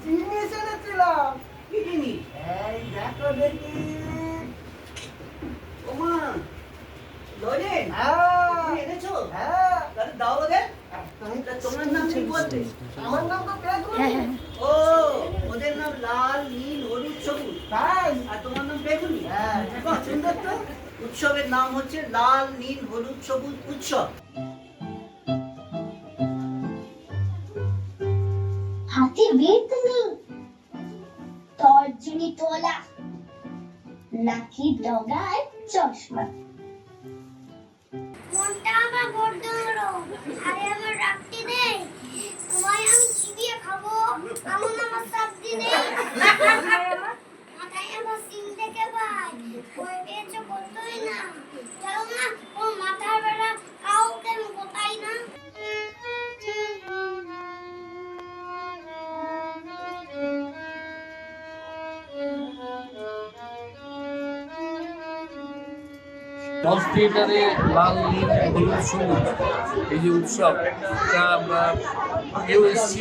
জিনিস এনেছিলাম। কি জিনিস? এই দেখো দেখি। ওমা, লজেন? তুমি এনেছো? তাহলে দাও ওদের। তোমার নাম কি বলতে? আমার নাম তো বেগুনি। ও, ওদের নাম লাল, নীল, হলুদ, সবুজ। তাই? আর তোমার নাম বেগুনি? বাহ, সুন্দর তো। উৎসবের নাম হচ্ছে লাল, নীল, হলুদ, সবুজ উৎসব। হাতে বেগুনি, তর্জনী তোলা, নাকি ডগায় চশমা। মনটা আমার বড্ড নরম, আরে আমার রাখতে নেই। তোমায় আমি কি দিয়ে খাবো? এমন আমার সবজি নেই। মাথায় আমার সিং দেখে ভাই, ওই পেয়েছো কতই না। চলো না, ও মাথার বেড়া কাউকে আমি কোথায় না। টস থিয়েটারে লাল নীল হলুদ সবুজ এই যে উৎসব, এটা আমরা আগেও এসেছি,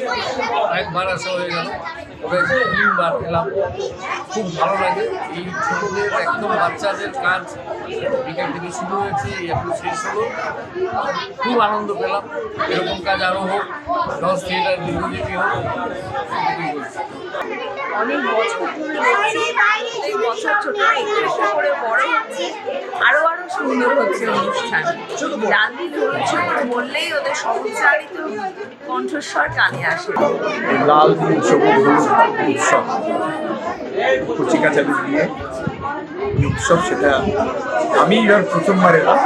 একবার আসা হয়ে গেল, ওটা 3বার এলাম। খুব ভালো লাগে। এই ছোটদের একদম বাচ্চাদের কাজ বিকেল থেকে শুরু হয়েছে, এখন শেষ হলো। খুব আনন্দ পেলাম। এরকম কাজ আরও হোক, টস থিয়েটার দীর্ঘজীবী হোক। অনেক বছর ধরে দেখছি, প্রত্যেক বছর ছোটরা একটু একটু করে বড় হচ্ছে, আরো আরো সুন্দর হচ্ছে অনুষ্ঠান। লালদি ধরেছে বললেই ওদের সংসারিত কণ্ঠস্বর কানে আসে। লাল নীল সবুজ উৎসব, কচিকাচালি দিয়ে উৎসব, সেটা আমি এবার প্রথমবার এলাম,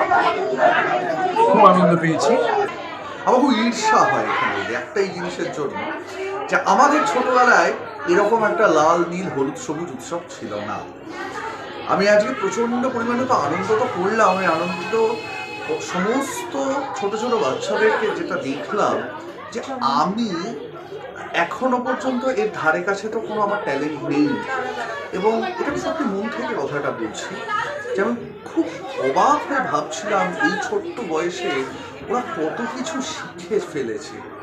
খুব আনন্দ পেয়েছি। আমার খুব ঈর্ষা হয় এখানে একটাই জিনিসের জন্য, যে আমাদের ছোটবেলায় এরকম একটা লাল নীল হলুদ সবুজ উৎসব ছিল না। আমি আজকে প্রচণ্ড পরিমাণে তো আনন্দ তো করলাম। আমি আনন্দিত সমস্ত ছোট ছোট বাচ্চাদেরকে যেটা দেখলাম, যে আমি এখনো পর্যন্ত এর ধারে কাছে তো কোনো আমার ট্যালেন্ট নেই, এবং এটা সত্যি মন থেকে কথাটা বলছি, যেমন খুব অবাক হয়ে ভাবছিলাম এই ছোট্ট বয়সে ওরা কত কিছু শিখে ফেলেছে।